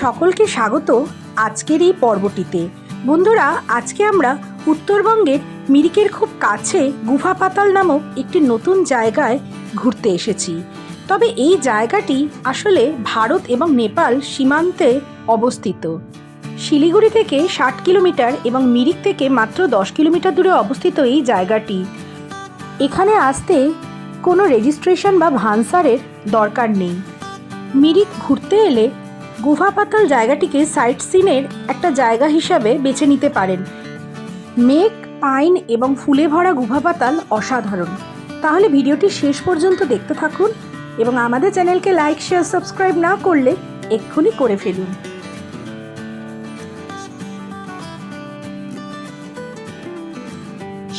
সকলকে স্বাগত আজকের এই পর্বটিতে। বন্ধুরা, আজকে আমরা উত্তরবঙ্গের মিরিকের খুব কাছে গুফা পাতাল নামক একটি নতুন জায়গায় ঘুরতে এসেছি। তবে এই জায়গাটি আসলে ভারত এবং নেপাল সীমান্তে অবস্থিত। শিলিগুড়ি থেকে 60 কিলোমিটার এবং মিরিক থেকে মাত্র 10 কিলোমিটার দূরে অবস্থিত এই জায়গাটি। এখানে আসতে কোনো রেজিস্ট্রেশন বা ভানসারের দরকার নেই। মিরিক ঘুরতে এলে গুফা পাতাল জায়গাটিকে সাইট সিনের একটা জায়গা হিসাবে বেছে নিতে পারেন। মেঘ, পাইন এবং ফুলে ভরা গুফা পাতাল অসাধারণ। তাহলে ভিডিওটি শেষ পর্যন্ত দেখতে থাকুন এবং আমাদের চ্যানেলকে লাইক, শেয়ার, সাবস্ক্রাইব না করলে এক্ষুনি করে ফেলুন।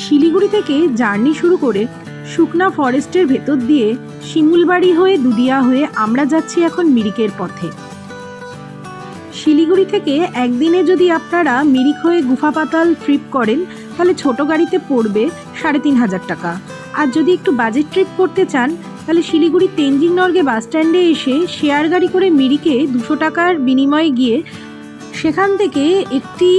শিলিগুড়ি থেকে জার্নি শুরু করে শুকনা ফরেস্টের ভেতর দিয়ে শিমুলবাড়ি হয়ে দুদিয়া হয়ে আমরা যাচ্ছি এখন মিরিকের পথে। শিলিগুড়ি থেকে একদিনে যদি আপনারা মিরিক হয়ে গুফা পাতাল ট্রিপ করেন তাহলে ছোট গাড়িতে পড়বে ৩৫০০ টাকা। আর যদি একটু বাজেট ট্রিপ করতে চান তাহলে শিলিগুড়ি তেনজিং নর্গে বাস স্ট্যান্ডে এসে শেয়ার গাড়ি করে মিরিকে 200 টাকার বিনিময়ে গিয়ে সেখান থেকে একটি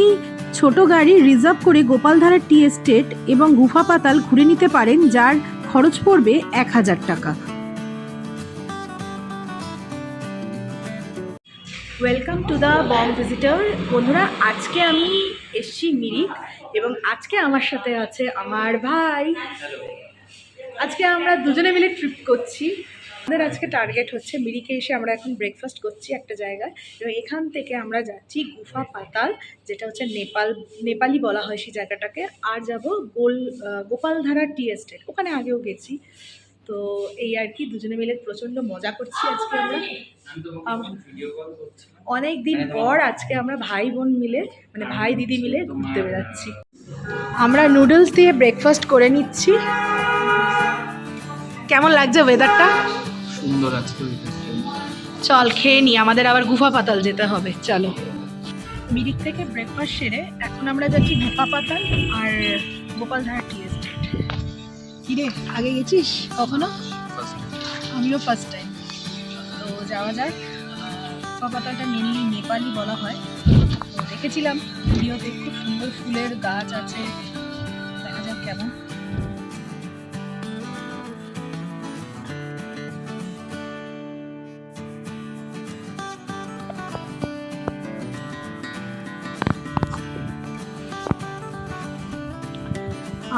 ছোট গাড়ি রিজার্ভ করে গোপালধারা টি এস্টেট এবং গুফা পাতাল ঘুরে নিতে পারেন, যার খরচ পড়বে 1000 টাকা। Welcome to the Bong visitor. বন্ধুরা, আজকে আমি এসছি মিরিক এবং আজকে আমার সাথে আছে আমার ভাই। আজকে আমরা দুজনে মিলে ট্রিপ করছি। আমাদের আজকে টার্গেট হচ্ছে মিরিকে এসে আমরা এখন ব্রেকফাস্ট করছি একটা জায়গায় এবং এখান থেকে আমরা যাচ্ছি গুফা পাতাল, যেটা হচ্ছে নেপালি বলা হয় সেই জায়গাটাকে। আর যাব গোপালধারা টি এস্টেট, ওখানে আগেও গেছি। তো এই আর কি, দুজনে মিলে প্রচণ্ড মজা করছি আজকে আমরা। অনেক দিন পর আজকে আমরা ভাই বোন মিলে, মানে ভাই দিদি মিলে ঘুরতে বেড়াচ্ছি। আমরা নুডলস দিয়ে ব্রেকফাস্ট করে নিচ্ছি। কেমন লাগছে ওয়েদারটা? সুন্দর আজকে। চল খেয়ে নি, আমাদের আবার গুফা পাতাল যেতে হবে। চলো। মিরিক থেকে ব্রেকফাস্ট সেরে এখন আমরা যাচ্ছি গুফা পাতাল আর গোপালধারা টি এস্টেট। কিরে, আগে গেছিস কখনো? আমিও ফার্স্ট টাইম। তো যাওয়া যাক। গুফা পাতালটা মেনলি নেপালি বলা হয়। তো দেখেছিলাম ভিডিওতে, খুব সুন্দর ফুলের গাছ আছে। দেখা যাক কেমন।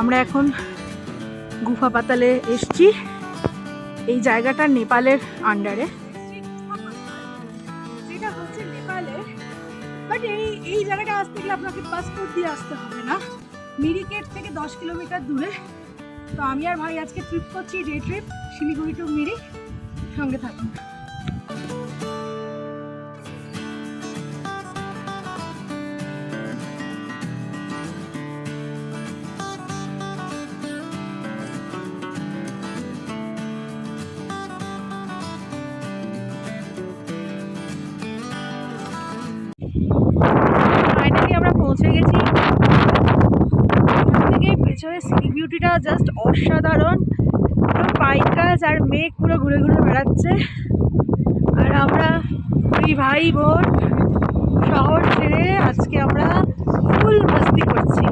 আমরা এখন গুফা পাতালে এসছি। এই জায়গাটা নেপালের আন্ডারে, যেটা হচ্ছে নেপালের। বাট এই জায়গাটা আসতে গেলে আপনাকে পাসপোর্ট দিয়ে আসতে হবে না। মিরিকের থেকে 10 কিলোমিটার দূরে। তো আমি আর ভাই আজকে ট্রিপ করছি, day trip, Siliguri to Mirik. সঙ্গে থাকুন। ফাইনালি আমরা পৌঁছে গেছি। এখান থেকে পেছনে সি বিউটিটা জাস্ট অসাধারণ। পুরো পাইন গাছ আর মেঘ পুরো ঘুরে ঘুরে বেড়াচ্ছে। আর আমরা দুই ভাই বোন শহর ছেড়ে আজকে আমরা ফুল মস্তি করছি।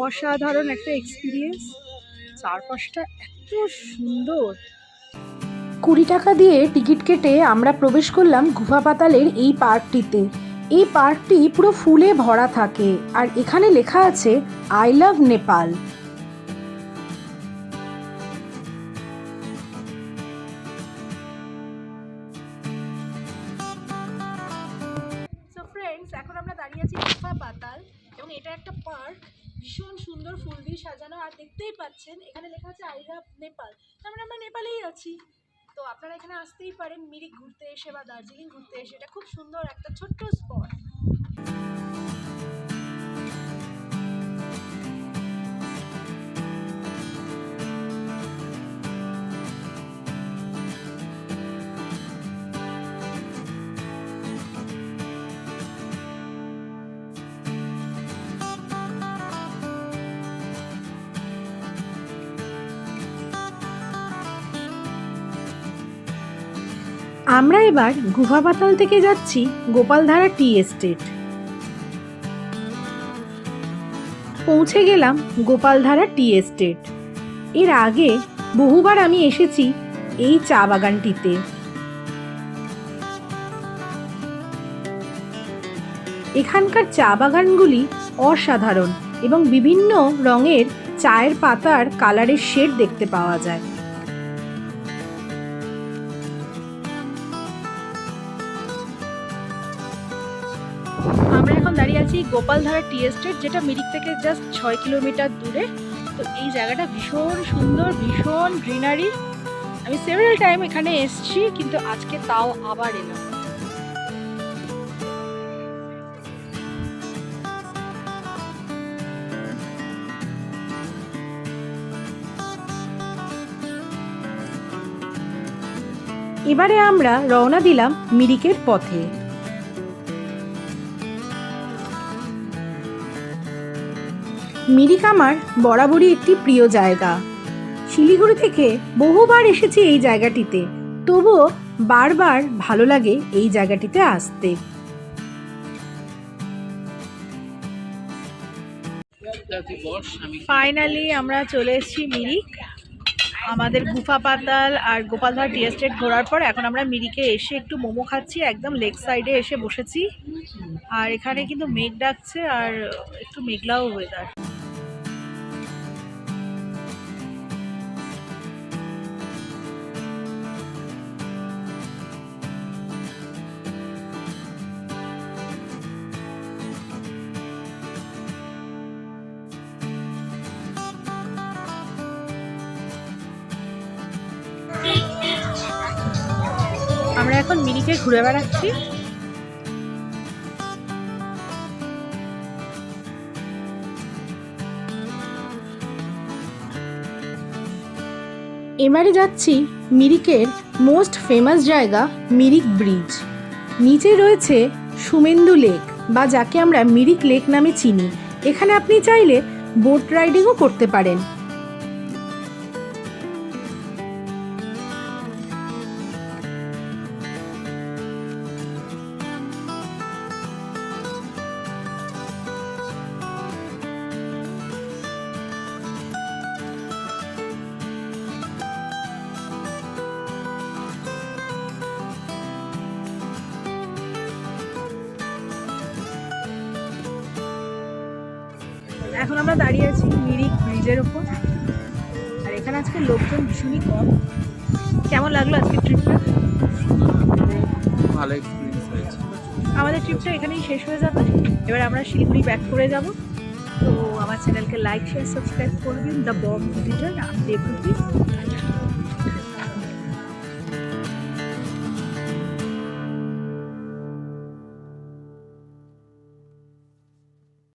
অসাধারণ একটা এক্সপিরিয়েন্স, চারপাশটা এত সুন্দর। 20 টাকা দিয়ে টিকিট কেটে আমরা প্রবেশ করলাম গুফা পাতালের এই পার্কটিতে। এই পার্কটি পুরো ফুলে ভরা থাকে আর এখানে লেখা আছে I love Nepal. So friends, এখন আমরা দাঁড়িয়ে আছি গুফা পাতাল এবং এটা একটা পার্ক, ভীষণ সুন্দর ফুল দিয়ে সাজানো। আর দেখতেই পাচ্ছেন এখানে লেখা আছে আই লাভ নেপাল, তার মানে আমরা নেপালেই আছি। তো আপনারা এখানে আসতেই পারেন মিরিক ঘুরতে এসে বা দার্জিলিং ঘুরতে এসে। এটা খুব সুন্দর একটা ছোট্ট স্পট। আমরা এবার গুহা পাতাল থেকে যাচ্ছি গোপালধারা টি এস্টেট। পৌঁছে গেলাম গোপালধারা টি এস্টেট। এর আগে বহুবার আমি এসেছি এই চা বাগানটিতে। এখানকার চা বাগানগুলি অসাধারণ এবং বিভিন্ন রঙের চায়ের পাতার কালারের শেড দেখতে পাওয়া যায়। আমরা এখন দাঁড়িয়ে আছি গোপালধারা টি এস্টেট, যেটা মিরিক থেকে জাস্ট 6 কিলোমিটার দূরে। তো এই জায়গাটা ভীষণ সুন্দর, ভীষণ গ্রিনারি। আমি সেভারাল টাইম এখানে এসেছি, কিন্তু আজকে তাও আবার এলাম। এবারে আমরা রওনা দিলাম মিরিকের পথে। মিরিক আমার বরাবরই একটি প্রিয় জায়গা। শিলিগুড়ি থেকে বহুবার এসেছি এই জায়গাটিতে, তবুও বারবার ভালো লাগে এই জায়গাটিতে আসতে। ফাইনালি আমরা চলে এসেছি মিরিক। আমাদের গুফা পাতাল আর গোপালধারা টি এস্টেট ঘোরার পর এখন আমরা মিরিকে এসে একটু মোমো খাচ্ছি। একদম লেক সাইডে এসে বসেছি, আর এখানে কিন্তু মেঘ ডাকছে আর একটু মেঘলাও ওয়েদার। আমরা এখন মিরিকে ঘুরে বেড়াচ্ছি। এবারে যাচ্ছি মিরিকের মোস্ট ফেমাস জায়গা মিরিক ব্রিজ। নিচে রয়েছে সুমেন্দু লেক, বা যাকে আমরা মিরিক লেক নামে চিনি। এখানে আপনি চাইলে বোট রাইডিংও করতে পারেন। এখন আমরা দাঁড়িয়ে আছি মিরিক ব্রিজের ওপর, আর এখানে আজকে লোকজন ভীষণই কম। কেমন লাগলো আজকে ট্রিপটা? ভালো এক্সপিরিয়েন্স হয়েছে। আমাদের ট্রিপটা এখানেই শেষ হয়ে যাবে। এবার আমরা শিলিগুড়ি ব্যাক করে যাব। তো আমার চ্যানেলকে লাইক, শেয়ার, সাবস্ক্রাইব করবেন। দ্য বম ভিজিটর, আমি দেবরূপী।